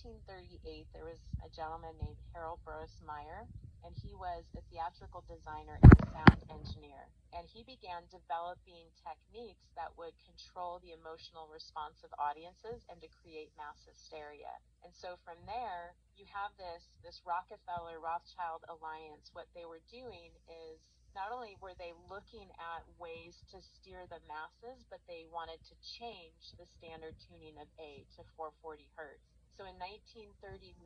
1938, there was a gentleman named Harold Burris Meyer, and he was a theatrical designer and a sound engineer. And he began developing techniques that would control the emotional response of audiences and to create mass hysteria. And so from there, you have this Rockefeller Rothschild alliance. What they were doing is not only were they looking at ways to steer the masses, but they wanted to change the standard tuning of A to 440 hertz. So in 1939,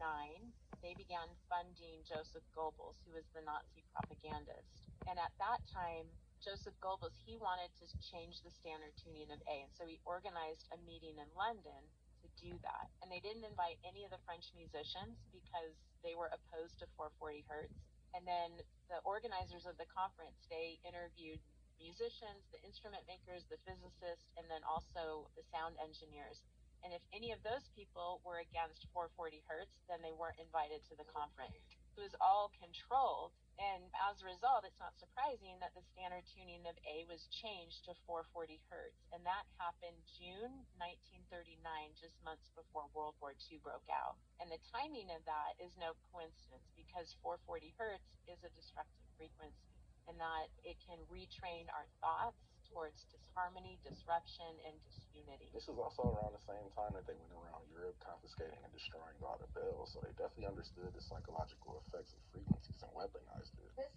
they began funding Joseph Goebbels, who was the Nazi propagandist. And at that time, Joseph Goebbels, he wanted to change the standard tuning of A. And so he organized a meeting in London to do that. And they didn't invite any of the French musicians because they were opposed to 440 hertz. And then the organizers of the conference, they interviewed musicians, the instrument makers, the physicists, and then also the sound engineers. And if any of those people were against 440 hertz, then they weren't invited to the conference. It was all controlled. And as a result, it's not surprising that the standard tuning of A was changed to 440 hertz. And that happened June 1939, just months before World War II broke out. And the timing of that is no coincidence because 440 hertz is a destructive frequency, and that it can retrain our thoughts towards disharmony, disruption, and disunity. This is also around the same time that they went around Europe confiscating and destroying all the bells, so they definitely understood the psychological effects of frequencies and weaponized it.